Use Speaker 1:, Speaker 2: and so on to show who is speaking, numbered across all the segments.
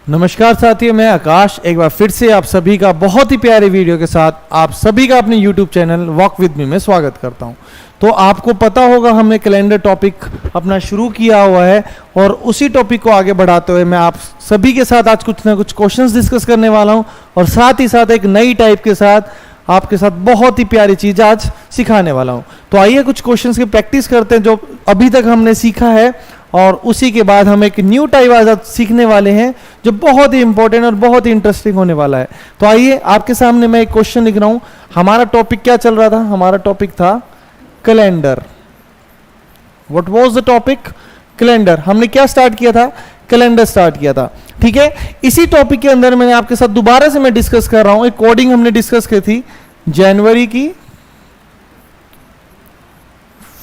Speaker 1: नमस्कार साथियों, मैं आकाश एक बार फिर से आप सभी का बहुत ही प्यारे वीडियो के साथ आप सभी का अपने YouTube channel walk with me में स्वागत करता हूं। तो आपको पता होगा हमने कैलेंडर टॉपिक अपना शुरू किया हुआ है और उसी टॉपिक को आगे बढ़ाते हुए मैं आप सभी के साथ आज कुछ ना कुछ क्वेश्चंस डिस्कस करने वाला हूं और साथ ही साथ एक नई टाइप के साथ आपके साथ बहुत ही प्यारी चीज आज सिखाने वाला हूं। तो आइए कुछ क्वेश्चंस की प्रैक्टिस करते हैं जो अभी तक हमने सीखा है और उसी के बाद हम एक न्यू टाइप आज सीखने वाले हैं जो बहुत ही इंपॉर्टेंट और बहुत ही इंटरेस्टिंग होने वाला है। तो आइए आपके सामने मैं एक क्वेश्चन लिख रहा हूं। हमारा टॉपिक क्या चल रहा था? हमारा टॉपिक था calendar. What was the topic? Calendar. हमने क्या स्टार्ट किया था? कैलेंडर स्टार्ट किया था। ठीक है, इसी टॉपिक के अंदर मैंने आपके साथ दोबारा से मैं डिस्कस कर रहा हूं। एक कोडिंग हमने डिस्कस की थी जनवरी की,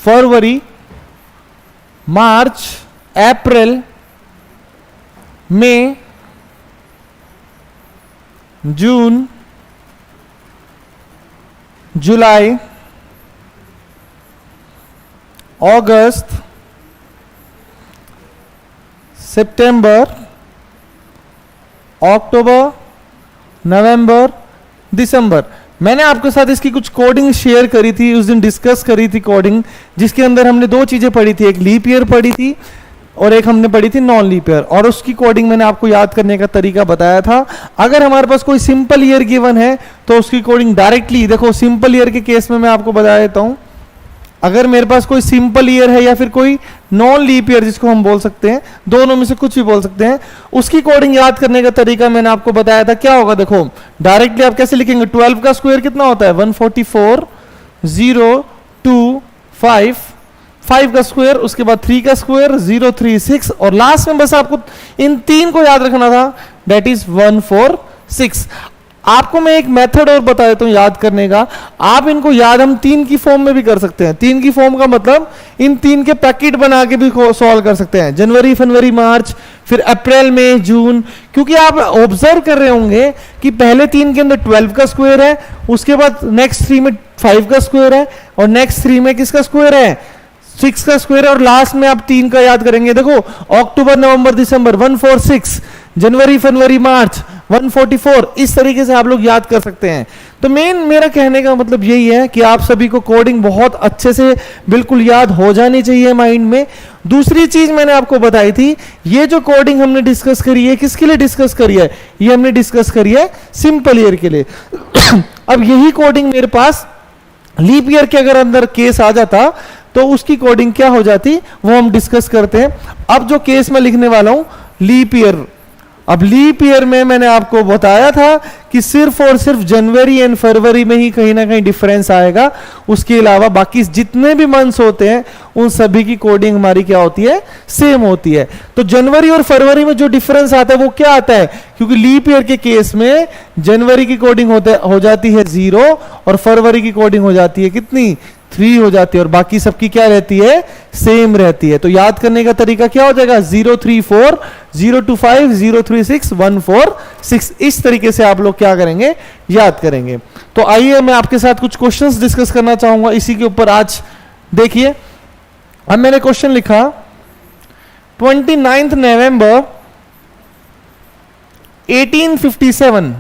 Speaker 1: फरवरी, मार्च, अप्रैल, मई, जून, जुलाई, अगस्त, सितंबर, अक्टूबर, नवंबर, दिसंबर। मैंने आपके साथ इसकी कुछ कोडिंग शेयर करी थी, उस दिन डिस्कस करी थी कोडिंग, जिसके अंदर हमने दो चीजें पढ़ी थी, एक लीप ईयर पढ़ी थी और एक हमने पढ़ी थी नॉन लीप ईयर। और उसकी कोडिंग मैंने आपको याद करने का तरीका बताया था। अगर हमारे पास कोई सिंपल ईयर गिवन है तो उसकी कोडिंग डायरेक्टली देखो। सिंपल ईयर के केस में मैं आपको बता देता हूं, अगर मेरे पास कोई सिंपल ईयर है या फिर कोई नॉन लीप ईयर जिसको हम बोल सकते हैं, दोनों में से कुछ भी बोल सकते हैं, उसकी कोडिंग याद करने का तरीका मैंने आपको बताया था। क्या होगा देखो, डायरेक्टली आप कैसे लिखेंगे? 12 का स्क्वायर कितना होता है? 144, 0, 2, 5, 5 का स्क्वायर, उसके बाद 3 का स्क्वायर, 0, 3, 6 और लास्ट में बस आपको इन तीन को याद रखना था, दैट इज 146। आपको मैं एक मेथड और बता देता हूं याद करने का। आप इनको याद हम तीन की फॉर्म में भी कर सकते हैं। तीन की फॉर्म का मतलब इन तीन के पैकेट बना के भी सॉल्व कर सकते हैं। जनवरी, फरवरी, मार्च, फिर अप्रैल, मई, जून। क्योंकि आप ऑब्जर्व कर रहे होंगे कि पहले तीन के अंदर 12 का स्क्वायर है, उसके बाद नेक्स्ट 3 में 5 का स्क्वायर है और नेक्स्ट 3 में किसका स्क्वायर है? 6 का स्क्वायर है और लास्ट में आप 3 का याद करेंगे। देखो, अक्टूबर, नवंबर, दिसंबर 146, जनवरी, फरवरी, मार्च 144। इस तरीके से आप लोग याद कर सकते हैं। तो मेन मेरा कहने का मतलब यही है कि आप सभी को कोडिंग बहुत अच्छे से बिल्कुल याद हो जानी चाहिए माइंड में। दूसरी चीज मैंने आपको बताई थी, ये जो कोडिंग हमने डिस्कस करी है किसके लिए डिस्कस करी है? ये हमने डिस्कस करी है सिंपल ईयर के लिए। अब यही कोडिंग मेरे पास लीप ईयर के अगर अंदर केस आ जाता तो उसकी कोडिंग क्या हो जाती वो हम डिस्कस करते हैं। अब जो केस मैं लिखने वाला हूं लीप ईयर। अब लीप ईयर में मैंने आपको बताया था कि सिर्फ और सिर्फ जनवरी एंड फरवरी में ही कहीं ना कहीं डिफरेंस आएगा, उसके अलावा बाकी जितने भी मंथ्स होते हैं उन सभी की कोडिंग हमारी क्या होती है? सेम होती है। तो जनवरी और फरवरी में जो डिफरेंस आता है वो क्या आता है? क्योंकि लीप ईयर के केस में जनवरी की कोडिंग हो जाती है 0 और फरवरी की कोडिंग हो जाती है कितनी? 3 हो जाती है और बाकी सबकी क्या रहती है? सेम रहती है। तो याद करने का तरीका क्या हो जाएगा? 034, 025, 036, 146। इस तरीके से आप लोग क्या करेंगे? याद करेंगे। तो आइए मैं आपके साथ कुछ क्वेश्चंस डिस्कस करना चाहूंगा इसी के ऊपर। आज देखिए, अब मैंने क्वेश्चन लिखा 29 नवंबर 1857।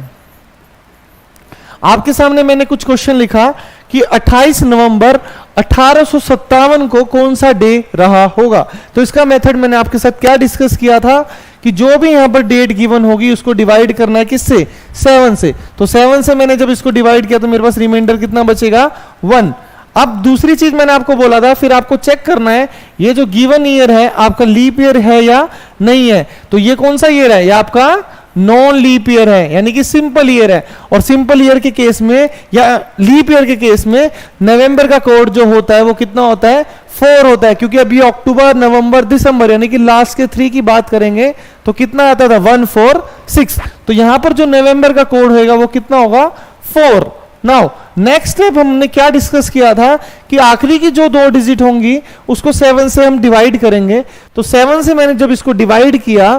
Speaker 1: आपके सामने मैंने कुछ क्वेश्चन लिखा कि 28 नवंबर 1857 को कौन सा डे रहा होगा। तो इसका मेथड मैंने आपके साथ क्या डिस्कस किया था कि जो भी यहां पर डेट गिवन होगी उसको डिवाइड करना है किससे? 7 से। तो 7 से मैंने जब इसको डिवाइड किया तो मेरे पास रिमाइंडर कितना बचेगा? 1। अब दूसरी चीज मैंने आपको बोला था, फिर आपको चेक करना है ये जो गिवन ईयर है आपका लीप ईयर है या नहीं है। तो ये कौन सा ईयर है? ये आपका नॉन लीप ईयर है, यानी कि सिंपल ईयर है। और सिंपल ईयर के केस में या लीप ईयर के केस में नवंबर का कोड जो होता है वो कितना होता है? 4 होता है। क्योंकि अभी अक्टूबर, नवंबर, दिसंबर यानी कि लास्ट के 3 की बात करेंगे तो कितना आता था? 146। तो यहां पर जो नवंबर का कोड होगा वो कितना होगा? 4। नाउ नेक्स्ट स्टेप हमने क्या डिस्कस किया था कि आखिरी की जो 2 डिजिट होंगी उसको 7 से हम डिवाइड करेंगे। तो 7 से मैंने जब इसको डिवाइड किया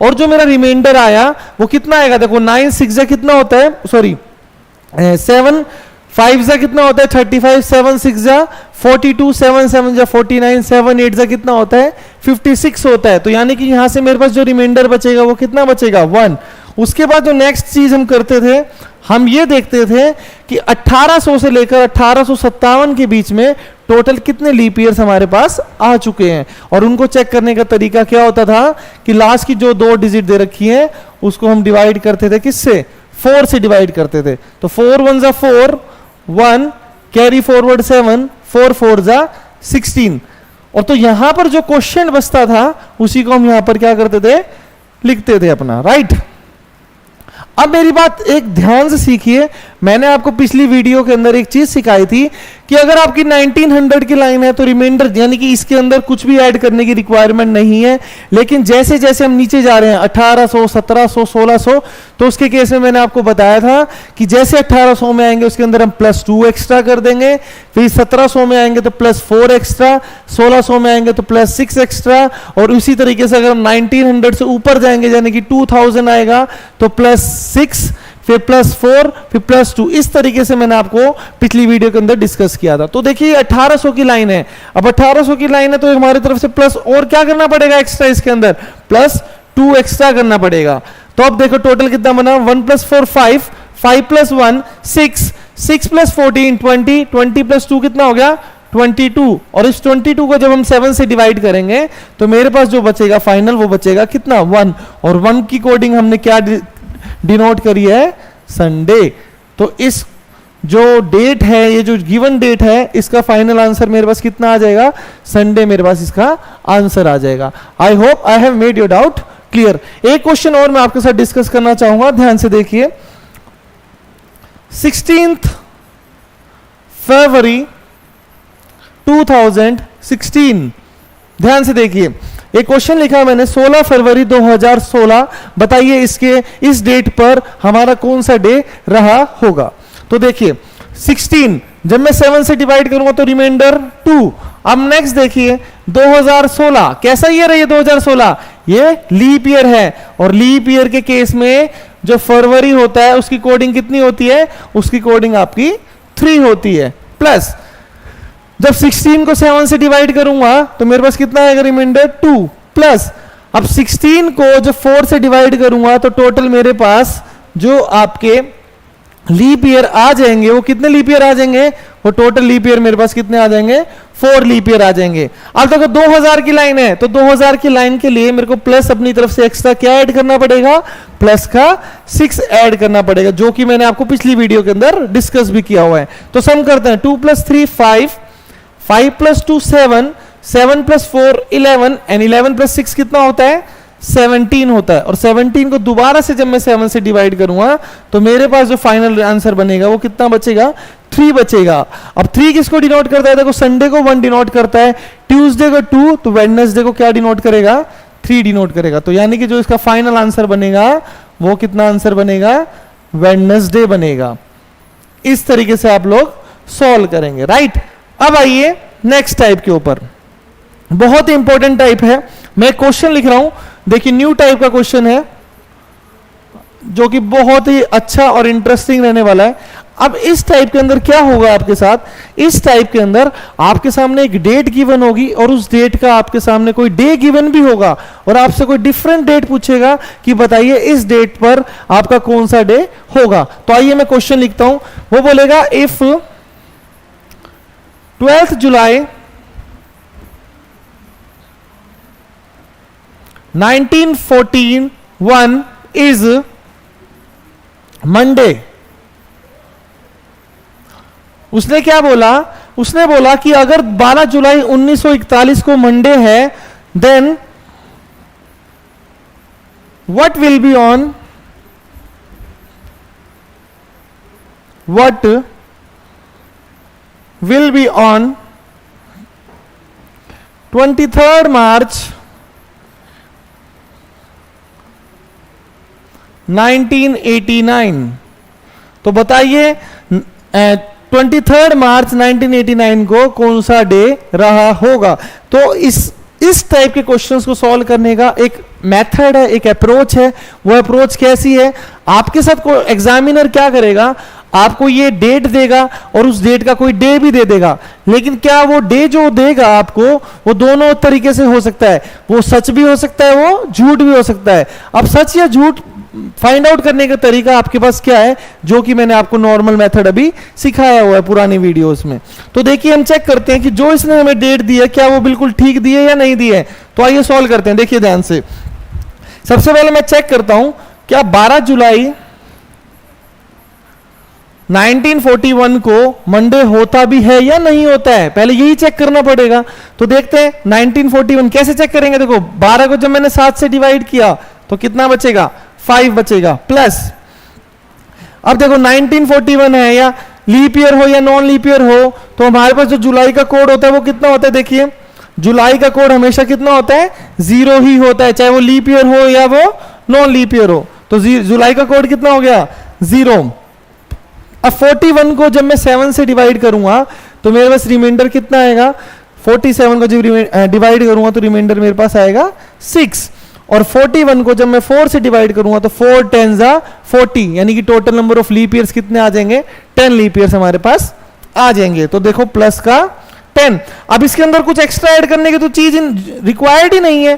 Speaker 1: और जो मेरा रिमाइंडर आया वो कितना आएगा? देखो 9 6 कितना होता है? सॉरी 7 5 कितना होता है? 35, 7 6 42, 7 7 जा 49, 7 8 जा कितना होता है 56 होता है। तो यानी कि यहां से मेरे पास जो रिमाइंडर बचेगा वो कितना बचेगा 1। उसके बाद जो नेक्स्ट चीज हम करते थे, हम ये देखते थे कि 1800 से लेकर 1857 के बीच में टोटल कितने लीप ईयर्स हमारे पास आ चुके हैं, और उनको चेक करने का तरीका क्या होता था कि लास्ट की जो 2 डिजिट दे रखी है उसको हम डिवाइड करते थे किससे, 4 से डिवाइड करते थे। तो 4 1 जा 4, 1 कैरी फॉरवर्ड 7, 4 4 जा 16। और तो यहां पर जो क्वेश्चन बचता था उसी को हम यहां पर क्या करते थे, लिखते थे अपना, राइट। अब मेरी बात एक ध्यान से सीखिए, मैंने आपको पिछली वीडियो के अंदर एक चीज सिखाई थी कि अगर आपकी 1900 की लाइन है तो रिमाइंडर यानी कि इसके अंदर कुछ भी ऐड करने की रिक्वायरमेंट नहीं है। लेकिन जैसे जैसे हम नीचे जा रहे हैं 1800, 1700, 1600, तो उसके केस में मैंने आपको बताया था कि जैसे 1800 में आएंगे उसके अंदर हम +2 एक्स्ट्रा कर देंगे, फिर 1700 में आएंगे तो +4 एक्स्ट्रा, 1600 में आएंगे तो +6 एक्स्ट्रा, और उसी तरीके से अगर हम 1900 से ऊपर जाएंगे यानी कि 2000 आएगा तो +6, फिर +4, फिर +2। इस तरीके से मैंने आपको पिछली वीडियो के अंदर डिस्कस किया था। तो देखिए 1800 की लाइन है, अब 1800 की लाइन है तो हमारी तरफ से प्लस और क्या करना पड़ेगा एक्स्ट्रा, इसके अंदर +2 एक्स्ट्रा करना पड़ेगा। तो अब देखो टोटल कितना बना, 1 + 4 5, 5 + 1 6, 6 + 14 20, 20 + 2 कितना हो गया 22। और इस 22 को जब हम 7 से डिवाइड करेंगे तो मेरे पास जो बचेगा फाइनल वो बचेगा कितना 1, और 1 की कोडिंग हमने क्या डिनोट करी है, संडे। तो इस जो डेट है, ये जो गिवन डेट है, इसका फाइनल आंसर मेरे पास कितना आ जाएगा, संडे मेरे पास इसका आंसर आ जाएगा। I hope I have made your doubt clear. एक क्वेश्चन और मैं आपके साथ डिस्कस करना चाहूंगा, ध्यान से देखिए। 16 फरवरी 2016, ध्यान से देखिए, एक क्वेश्चन लिखा मैंने 16 फरवरी 2016, बताइए इसके इस डेट पर हमारा कौन सा डे रहा होगा। तो देखिए 16 जब मैं 7 से डिवाइड करूंगा तो रिमाइंडर 2। अब नेक्स्ट देखिए 2016, कैसा ईयर है ये 2016, ये लीप ईयर है, और लीप ईयर के केस में जो फरवरी होता है उसकी कोडिंग कितनी होती है, उसकी कोडिंग आपकी 3 होती है। प्लस जब 16 को 7 से डिवाइड करूंगा तो मेरे पास कितना आएगा रिमाइंडर 2, प्लस अब 16 को जब 4 से डिवाइड करूंगा तो टोटल मेरे पास जो आपके लीप ईयर आ जाएंगे वो कितने लीप ईयर आ जाएंगे, वो टोटल लीप ईयर मेरे पास कितने आ जाएंगे 4 लीप ईयर आ जाएंगे। अब देखो 2000 की लाइन है तो 2000 की लाइन के लिए मेरे को प्लस अपनी तरफ से एक्स्ट्रा क्या ऐड करना पड़ेगा, प्लस का 6 ऐड करना पड़ेगा, जो कि मैंने आपको पिछली वीडियो के अंदर डिस्कस भी किया हुआ है। तो सम करते हैं, 2 + 3 5, 5 + 2 7, 7 + 4 11, एंड 11 + 6 कितना होता है 17 होता है। और 17 को दोबारा से जब मैं 7 से डिवाइड करूंगा तो मेरे पास जो फाइनल आंसर बनेगा वो कितना बचेगा 3 बचेगा। अब 3 किसको डिनोट करता है, देखो संडे को 1 डिनोट करता है, ट्यूसडे को 2, तो वेडनेसडे को क्या डिनोट करेगा 3 डिनोट करेगा। तो यानी कि जो इसका फाइनल आंसर बनेगा वो कितना आंसर बनेगा, वेडनेसडे बनेगा। इस तरीके से आप लोग सॉल्व करेंगे, राइट। अब आइए नेक्स्ट टाइप के ऊपर, बहुत ही इंपॉर्टेंट टाइप है। मैं क्वेश्चन लिख रहा हूं, देखिए न्यू टाइप का क्वेश्चन है जो कि बहुत ही अच्छा और इंटरेस्टिंग रहने वाला है। अब इस टाइप के अंदर क्या होगा आपके साथ, इस टाइप के अंदर आपके सामने एक डेट गिवन होगी और उस डेट का आपके सामने कोई डे गिवन भी होगा और आपसे कोई डिफरेंट डेट पूछेगा कि बताइए इस डेट पर आपका कौन सा डे होगा। तो आइए मैं क्वेश्चन लिखता हूं, वो बोलेगा if 12th July 1941 is Monday। उसने क्या बोला, उसने बोला कि अगर 12 जुलाई 1941 को मंडे है then what will be on 23rd March 1989। तो बताइए 23rd मार्च 1989 को कौन सा डे रहा होगा। तो इस टाइप के क्वेश्चंस को सॉल्व करने का एक मेथड है, एक अप्रोच है। वो अप्रोच कैसी है, आपके साथ एग्जामिनर क्या करेगा, आपको ये डेट देगा और उस डेट का कोई डे भी दे देगा, लेकिन क्या वो डे जो देगा आपको वो दोनों तरीके से हो सकता है, वो सच भी हो सकता है, वो झूठ भी हो सकता है। अब सच या झूठ फाइंड आउट करने का तरीका आपके पास क्या है, जो कि मैंने आपको नॉर्मल मेथड अभी सिखाया हुआ है पुरानी वीडियोस में। तो देखिए हम चेक करते हैं कि जो इसने हमें डेट दी है क्या वो बिल्कुल ठीक दी है या नहीं दी है। तो आइए सॉल्व करते हैं, देखिए ध्यान से। सबसे पहले मैं चेक करता हूं क्या 12 जुलाई 1941 को मंडे होता भी है या नहीं होता है, पहले यही चेक करना पड़ेगा। तो देखते हैं 1941 कैसे चेक करेंगे। देखो 12 को जब मैंने 7 से डिवाइड किया तो कितना बचेगा, 5 बचेगा, प्लस अब देखो 1941 है या लीप ईयर हो या नॉन लीप ईयर हो, तो हमारे पास जो जुलाई का कोड होता है वो कितना होता है। देखिए जुलाई का कोड हमेशा कितना होता है, 0 ही होता है, चाहे वो लीप ईयर हो या वो नॉन लीप ईयर हो। तो जुलाई का कोड कितना हो गया, 0। अब 41 को जब मैं 7 से डिवाइड करूंगा तो मेरे पास रिमाइंडर कितना आएगा, 47 को जब डिवाइड करूंगा तो रिमाइंडर मेरे पास आएगा 6। और 41 को जब मैं 4 से डिवाइड करूंगा तो 4 10 जा 40, यानी कि total number of leap years कितने आ जाएंगे, 10 लीप ईयर्स हमारे पास आ जाएंगे। तो देखो प्लस का 10। अब इसके अंदर कुछ एक्स्ट्रा ऐड करने की तो चीज रिक्वायर्ड ही नहीं है।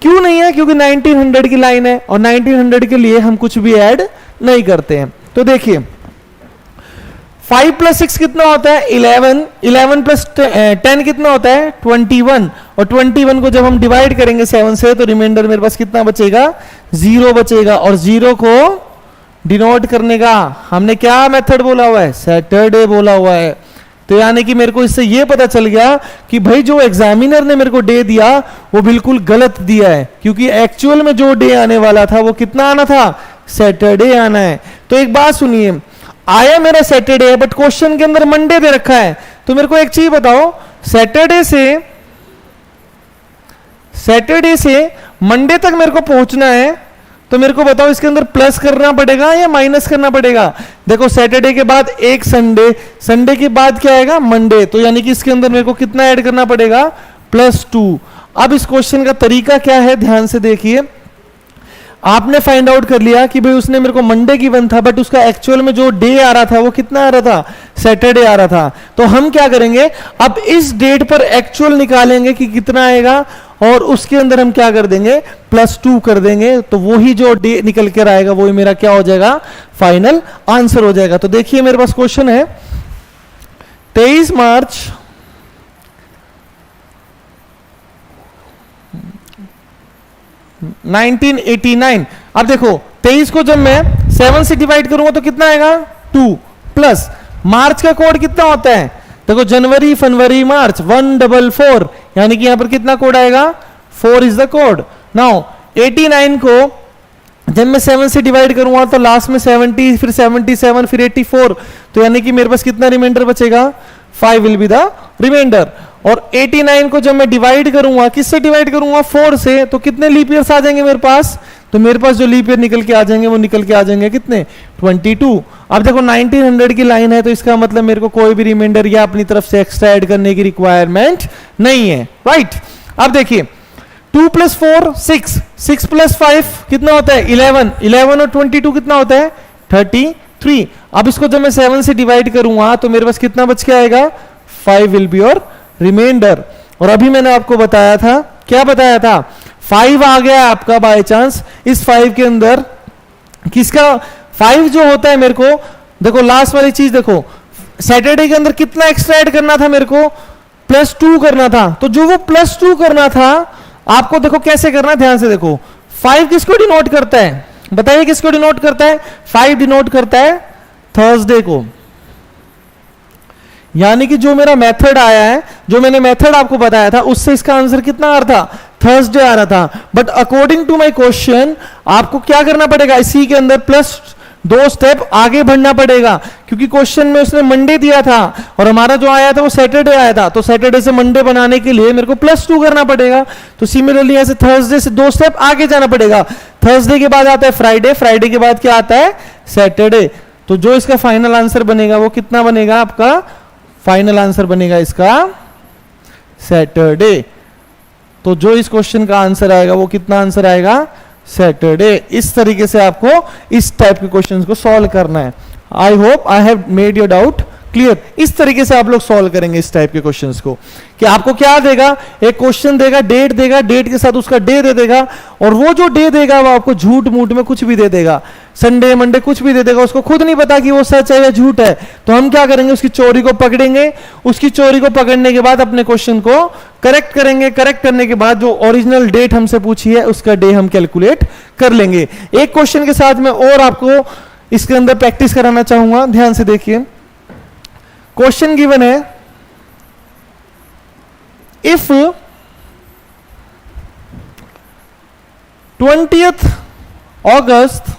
Speaker 1: क्यों नहीं है, क्योंकि 1900 की लाइन है और 1900 के लिए हम कुछ भी ऐड नहीं करते हैं। तो देखिए 5 + 6 कितना होता है, 11, 11 + 10 कितना होता है, 21, और 21 को जब हम डिवाइड करेंगे 7 से तो रिमाइंडर मेरे पास कितना बचेगा, 0 बचेगा। और 0 को डिनोट करने का हमने क्या मेथड बोला हुआ है, सैटरडे बोला हुआ है। तो यानी कि मेरे को इससे ये पता चल गया कि भाई जो एग्जामिनर ने मेरे को डे दिया वो बिल्कुल गलत दिया है, क्योंकि एक्चुअल में जो डे आने वाला था वो कितना आना था, सैटरडे आना है। तो एक बात सुनिए, आया मेरा सैटरडे है बट क्वेश्चन के अंदर मंडे दे रखा है। तो मेरे को एक चीज बताओ, सैटरडे से मंडे तक मेरे को पहुंचना है, तो मेरे को बताओ इसके अंदर प्लस करना पड़ेगा या माइनस करना पड़ेगा। देखो सैटरडे के बाद एक संडे, संडे के बाद क्या आएगा, मंडे। तो यानी कि इसके अंदर मेरे को कितना ऐड करना पड़ेगा, +2। अब इस क्वेश्चन का तरीका क्या है, ध्यान से देखिए। आपने फाइंड आउट कर लिया कि भाई उसने मेरे को मंडे गिवन था बट उसका एक्चुअल में जो डे आ रहा था वो कितना आ रहा था, सैटरडे आ रहा था। तो हम क्या करेंगे, अब इस डेट पर एक्चुअल निकालेंगे कि कितना आएगा और उसके अंदर हम क्या कर देंगे, +2 कर देंगे। तो वही जो डे निकल कर आएगा वही मेरा क्या हो जाएगा, फाइनल आंसर हो जाएगा। तो देखिए मेरे पास क्वेश्चन है 23 मार्च 1989। अब देखो 23 को जब मैं 7 से डिवाइड करूंगा तो कितना आएगा, 2, प्लस मार्च का कोड कितना होता है, देखो जनवरी फरवरी मार्च 144, यानी कि यहां पर कितना कोड आएगा, 4 इज द कोड। नाउ 89 को जब मैं 7 से डिवाइड करूंगा तो लास्ट में 70, फिर 77, फिर 84, तो यानी कि मेरे पास कितना रिमाइंडर बचेगा, 5 विल बी द रिमाइंडर। और 89 को जब मैं डिवाइड करूंगा, किससे डिवाइड करूंगा, 4 से, तो कितने लीप ईयर्स आ जाएंगे मेरे पास, तो मेरे पास जो लीप ईयर निकल के आ जाएंगे वो निकल के आ जाएंगे कितने, 22। अब देखो 1900 की लाइन है तो इसका मतलब मेरे को कोई भी रिमाइंडर या अपनी तरफ से एक्स्ट्रा ऐड करने की रिक्वायरमेंट नहीं है, राइट। अब देखिए 2 + 4 6, 6 + 5 कितना होता है, 11, 11 और 22 कितना होता है, 33। अब इसको जब मैं 7 से डिवाइड करूंगा तो मेरे पास कितना बच के आएगा, 5 विल बी योर रिमाइंडर। और अभी मैंने आपको बताया था, क्या बताया था, 5 आ गया आपका बाय चांस। इस 5 के अंदर किसका 5 जो होता है मेरे को, देखो लास्ट वाली चीज देखो, सैटरडे के अंदर कितना एक्स्ट्रा ऐड करना था मेरे को, +2 करना था। तो जो वो +2 करना था आपको देखो कैसे करना है, ध्यान से देखो। 5 किसको डिनोट करता है, बताइए किसको डिनोट करता है, 5 डिनोट करता है थर्सडे को। यानी कि जो मेरा मेथड आया है, जो मैंने मेथड आपको बताया था उससे इसका आंसर कितना आ रहा था, थर्सडे आ रहा था। But according to my question आपको क्या करना पड़ेगा, इसी के अंदर +2 स्टेप आगे बढ़ना पड़ेगा, क्योंकि क्वेश्चन में उसने मंडे दिया था और हमारा जो आया था वो सैटरडे आया था। तो सैटरडे से मंडे बनाने के लिए मेरे को +2 करना पड़ेगा। तो सिमिलरली ऐसे थर्सडे से 2 स्टेप आगे जाना पड़ेगा। थर्सडे के बाद आता है फ्राइडे, फ्राइडे के बाद क्या आता है, सैटरडे। तो जो इसका फाइनल आंसर बनेगा वो कितना बनेगा, आपका फाइनल आंसर बनेगा इसका सैटरडे। तो जो इस क्वेश्चन का आंसर आएगा वो कितना आंसर आएगा, सैटरडे। इस तरीके से आपको इस टाइप के क्वेश्चंस को सॉल्व करना है। I hope I have made your doubt clear. इस तरीके से आप लोग सॉल्व करेंगे इस टाइप के क्वेश्चंस को, कि आपको क्या देगा, एक क्वेश्चन देगा, डेट के साथ उसका डे दे देगा, और वो जो डे देगा वो आपको झूठ मूठ में कुछ भी दे देगा, संडे मंडे कुछ भी दे देगा, उसको खुद नहीं पता कि वो सच है या झूठ है। तो हम क्या करेंगे, उसकी चोरी को पकड़ेंगे, उसकी चोरी को पकड़ने के बाद अपने क्वेश्चन को करेक्ट करेंगे, करेक्ट करने के बाद जो ओरिजिनल डेट हमसे पूछी है उसका डे हम कैलकुलेट कर लेंगे। एक क्वेश्चन के साथ में और आपको इसके अंदर प्रैक्टिस कराना चाहूंगा, ध्यान से देखिए। क्वेश्चन गिवन है, if 20th August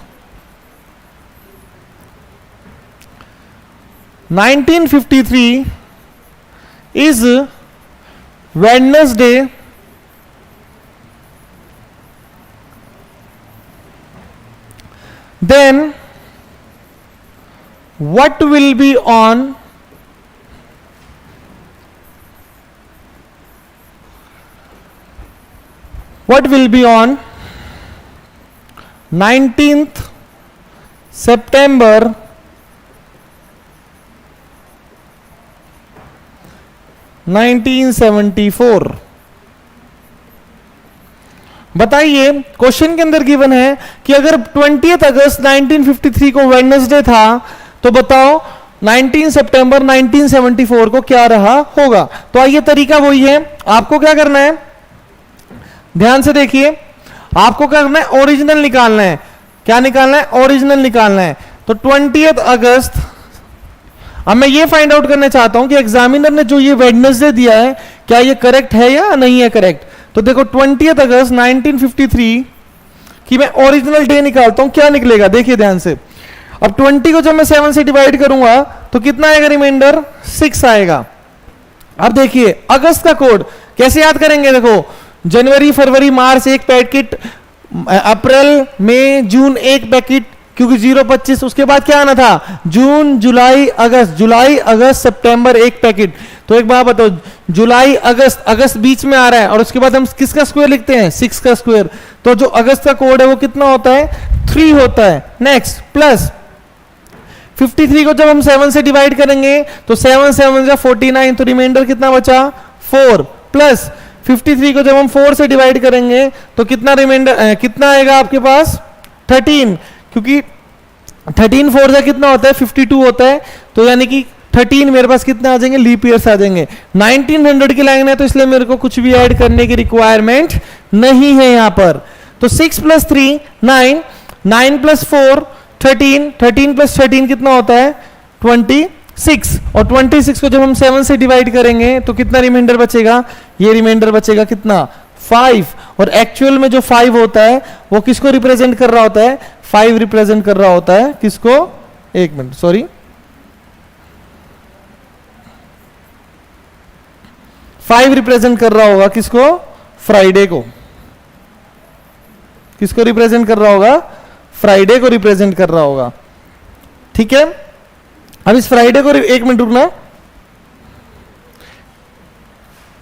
Speaker 1: 1953 is Wednesday, then what will be on what will be on 19th September 1974। बताइए, क्वेश्चन के अंदर गिवन है कि अगर 20 अगस्त 1953 को वेडनेसडे था तो बताओ 19 सितंबर 1974 को क्या रहा होगा। तो आइए, तरीका वही है, आपको क्या करना है, ध्यान से देखिए, आपको करना है ओरिजिनल निकालना है। क्या निकालना है? ओरिजिनल निकालना है। तो 20 अगस्त, अब मैं ये फाइंड आउट करना चाहता हूं कि एग्जामिनर ने जो ये वेडनेसडे दिया है क्या ये करेक्ट है या नहीं है करेक्ट। तो देखो 20 अगस्त 1953 की मैं ओरिजिनल डे निकालता हूं, क्या निकलेगा देखिए ध्यान से। अब 20 को जब मैं 7 से डिवाइड करूंगा तो कितना आएगा, रिमाइंडर 6 आएगा। अब देखिए अगस्त का कोड कैसे याद करेंगे, देखो जनवरी फरवरी मार्च एक पैकेट, अप्रैल मई जून एक पैकेट, क्योंकि 0-25, उसके बाद क्या आना था, जून जुलाई अगस्त सितंबर एक पैकेट। तो एक बात बताओ, जुलाई अगस्त, अगस्त बीच में आ रहा है और उसके बाद हम किसका स्क्वायर लिखते हैं, 6 का स्क्वायर। तो जो अगस्त का कोड है वो कितना होता है, 3 होता है। नेक्स्ट प्लस 53 को जब हम 7 से डिवाइड करेंगे तो 7 7 जा 49, तो रिमाइंडर कितना बचा, 4। प्लस 53 को जब हम 4 से डिवाइड करेंगे तो कितना रिमाइंडर कितना आएगा आपके पास, 13, क्योंकि 13 4 जा कितना होता है, 52 होता है। तो यानी कि 13 मेरे पास कितने आ जाएंगे, लीप ईयर्स आ जाएंगे। 1900 की लाइन है तो इसलिए मेरे को कुछ भी ऐड करने की रिक्वायरमेंट नहीं है यहां पर। तो 6 + 3 9, 9 + 4 13, 13 + 13 कितना होता है, 26। और 26 को जब हम 7 से डिवाइड करेंगे तो कितना रिमाइंडर बचेगा, ये रिमाइंडर बचेगा कितना, 5। और एक्चुअल में जो 5 होता है वो किसको रिप्रेजेंट कर रहा होता है, 5 रिप्रेजेंट कर रहा होता है किसको, एक मिनट सॉरी, 5 रिप्रेजेंट कर रहा होगा किसको, फ्राइडे को। किसको रिप्रेजेंट कर रहा होगा, फ्राइडे को रिप्रेजेंट कर रहा होगा। ठीक है, अब इस फ्राइडे को एक मिनट रुकना,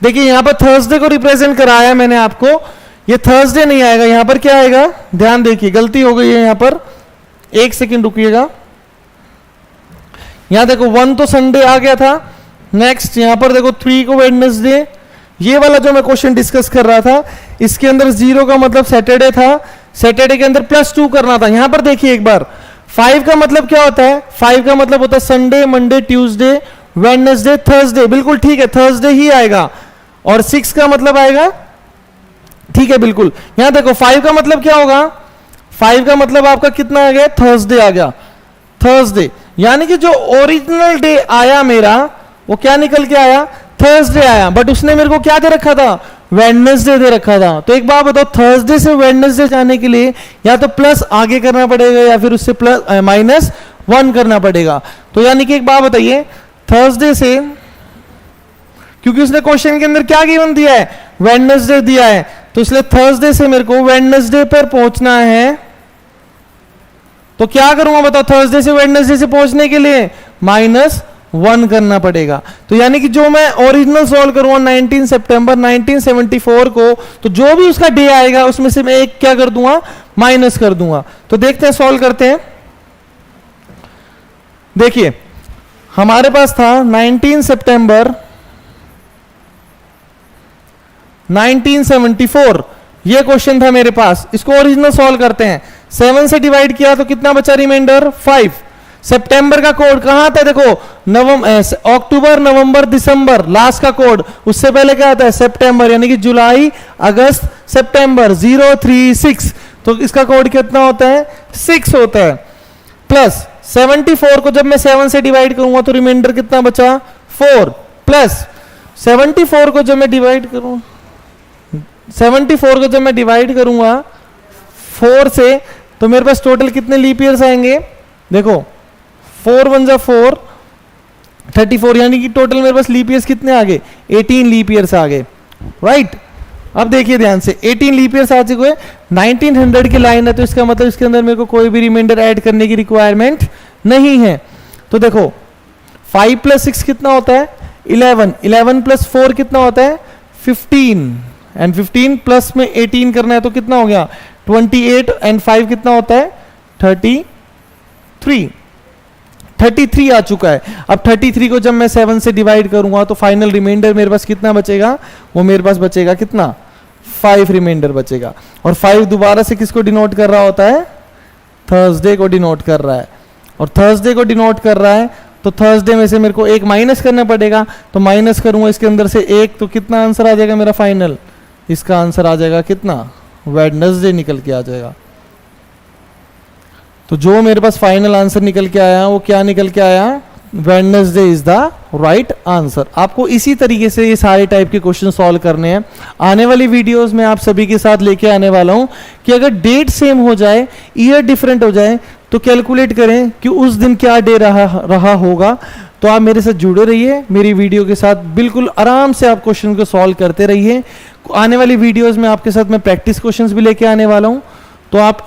Speaker 1: देखिए यहां पर थर्सडे को रिप्रेजेंट कराया मैंने आपको, ये थर्सडे नहीं आएगा, यहां पर क्या आएगा, ध्यान देखिए गलती हो गई है यहां पर, एक सेकंड रुकिएगा। यहां देखो 1 तो संडे आ गया था। नेक्स्ट यहां पर देखो 3 को वेडनेसडे, ये वाला जो मैं क्वेश्चन डिस्कस कर रहा था इसके अंदर 0 का मतलब सैटरडे था, सैटरडे के अंदर +2 करना था। यहां पर देखिए एक बार, 5 का मतलब क्या होता है, 5 का मतलब होता है Sunday Monday Tuesday Wednesday Thursday, बिल्कुल ठीक है, थर्सडे ही आएगा। और 6 का मतलब आएगा, ठीक है बिल्कुल। यहां देखो 5 का मतलब क्या होगा, 5 का मतलब आपका कितना आ गया, थर्सडे आ गया, थर्सडे। यानी कि जो ओरिजिनल डे आया मेरा वो क्या निकल के आया, थर्सडे आया, बट उसने मेरे को क्या दे रखा था, वेडनेसडे दे रखा था। तो एक बात बताओ, थर्सडे से वेडनेसडे जाने के लिए या तो प्लस आगे करना पड़ेगा या फिर उससे -1 करना पड़ेगा। तो यानी कि एक बात बताइए, थर्सडे से, क्योंकि उसने क्वेश्चन के अंदर क्या गिवन दिया है, वेडनेसडे दिया है, तो इसलिए थर्सडे से मेरे को वेडनेसडे पर पहुंचना है। तो क्या करूंगा बताओ, थर्सडे से वेडनेसडे से पहुंचने के लिए -1 करना पड़ेगा। तो यानी कि जो मैं ओरिजिनल सॉल्व करूंगा 19 सितंबर 1974 को, तो जो भी उसका डे आएगा उसमें से मैं एक क्या कर दूंगा, माइनस कर दूंगा। तो देखते हैं, सॉल्व करते हैं। देखिए हमारे पास था 19 सितंबर 1974, ये क्वेश्चन था मेरे पास। इसको ओरिजिनल सॉल्व करते हैं। 7 से डिवाइड किया तो कितना बचा रिमाइंडर? 5। सितंबर का कोड कहां था? देखो अक्टूबर नवंबर दिसंबर लास्ट का कोड, उससे पहले क्या आता है? सितंबर, यानी कि जुलाई अगस्त सितंबर 036। तो इसका कोड कितना होता है? 6 होता है। प्लस 74 को जब मैं 7 से डिवाइड करूंगा तो रिमाइंडर कितना बचा? 4। प्लस 74 को जब मैं डिवाइड करूं 74 को जब मैं डिवाइड करूंगा 4 से, तो मेरे पास टोटल कितने लीप ईयर्स आएंगे? देखो 4 1 जा 4, 34, यानी कि टोटल मेरे पास लीप ईयर्स कितने आ गए? 18 लीप ईयर्स आ गए, राइट। अब देखिए ध्यान से, 18 लीप ईयर्स आ चुके हैं। 1900 की लाइन है, तो इसका मतलब इसके अंदर मेरे को कोई भी रिमाइंडर ऐड करने की रिक्वायरमेंट नहीं है। तो देखो 5 + 6 कितना होता है? 11। 11 + 4 कितना होता है? 15। एंड 15 प्लस में 18 करना है तो कितना हो गया? 28। एंड 5 कितना होता है? 33। 33 आ चुका है। अब 33 को जब मैं 7 से डिवाइड करूंगा तो फाइनल रिमाइंडर मेरे पास कितना बचेगा? वो मेरे पास बचेगा कितना? 5 रिमाइंडर बचेगा। और 5 दोबारा से किसको डिनोट कर रहा होता है? थर्सडे को डिनोट कर रहा है। और थर्सडे को डिनोट कर रहा है तो थर्सडे में से मेरे को एक माइनस करना पड़ेगा। तो माइनस करूंगा इसके अंदर से एक, तो कितना आंसर आ जाएगा मेरा फाइनल? इसका आंसर आ जाएगा कितना? वेडनेसडे निकल के आ जाएगा। तो जो मेरे पास फाइनल आंसर निकल के आया वो क्या निकल के आया? Wednesday is the right answer. आपको इसी तरीके से ये सारे टाइप के क्वेश्चन सॉल्व करने हैं। आने वाली वीडियोस में आप सभी के साथ लेके आने वाला हूं कि अगर डेट सेम हो जाए, ईयर डिफरेंट हो जाए, तो कैलकुलेट करें कि उस दिन क्या डे रहा होगा। तो आप मेरे साथ जुड़े रहिए, मेरी वीडियो के साथ बिल्कुल आराम से आप क्वेश्चन को सॉल्व करते रहिए। आने वाली वीडियोस में आपके साथ मैं प्रैक्टिस क्वेश्चंस भी लेके आने वाला हूं। तो आप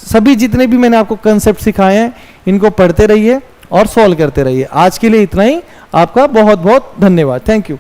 Speaker 1: सभी जितने भी मैंने आपको कंसेप्ट सिखाए हैं इनको पढ़ते रहिए और सॉल्व करते रहिए। आज के लिए इतना ही। आपका बहुत बहुत धन्यवाद। Thank you.